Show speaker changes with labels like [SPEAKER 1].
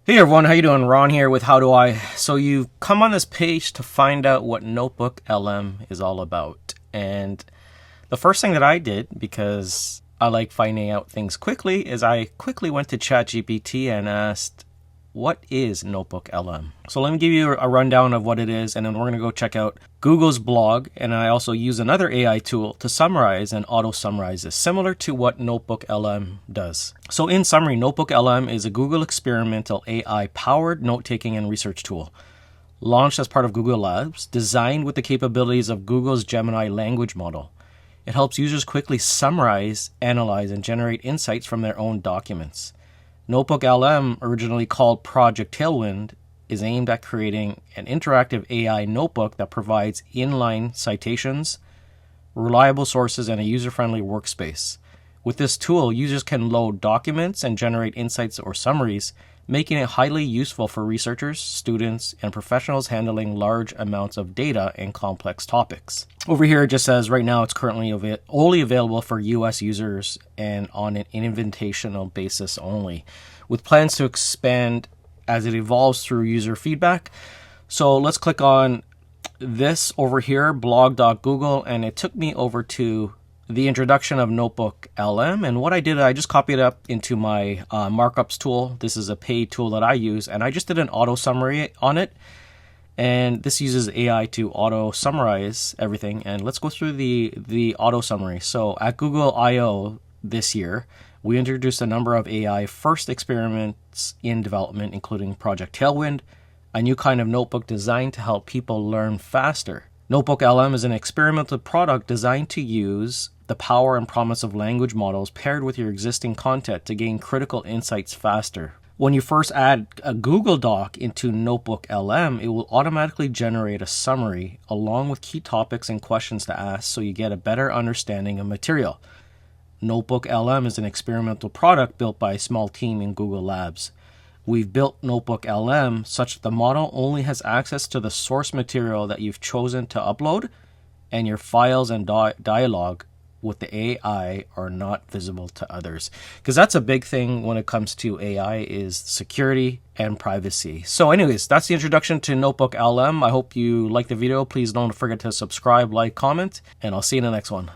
[SPEAKER 1] Hey everyone, how you doing? Ron here with How Do I? So you've come on this page to find out what NotebookLM is all about. And the first thing that I did, because I like finding out things quickly, is I quickly went to ChatGPT and asked, what is NotebookLM? So let me give you a rundown of what it is, and then we're going to go check out Google's blog, and I also use another AI tool to summarize and auto-summarize this, similar to what NotebookLM does. So in summary, NotebookLM is a Google experimental AI-powered note-taking and research tool, launched as part of Google Labs, designed with the capabilities of Google's Gemini language model. It helps users quickly summarize, analyze, and generate insights from their own documents. NotebookLM, originally called Project Tailwind, is aimed at creating an interactive AI notebook that provides inline citations, reliable sources, and a user-friendly workspace. With this tool, users can load documents and generate insights or summaries, making it highly useful for researchers, students, and professionals handling large amounts of data and complex topics. Over here, it just says right now it's currently only available for US users and on an invitational basis only, with plans to expand as it evolves through user feedback. So let's click on this over here, blog.google, and it took me over to the introduction of NotebookLM, and what I did, I just copied it up into my markups tool. This is a paid tool that I use, and I just did an auto summary on it, and this uses AI to auto summarize everything. And let's go through the auto summary. So at Google I/O this year, we introduced a number of AI first experiments in development, including Project Tailwind, a new kind of notebook designed to help people learn faster. NotebookLM is an experimental product designed to use the power and promise of language models paired with your existing content to gain critical insights faster. When you first add a Google Doc into NotebookLM, it will automatically generate a summary along with key topics and questions to ask so you get a better understanding of material. NotebookLM is an experimental product built by a small team in Google Labs. We've built NotebookLM such that the model only has access to the source material that you've chosen to upload, and your files and dialogue with the AI are not visible to others. Because that's a big thing when it comes to AI, is security and privacy. So anyways, that's the introduction to NotebookLM. I hope you liked the video. Please don't forget to subscribe, like, comment, and I'll see you in the next one.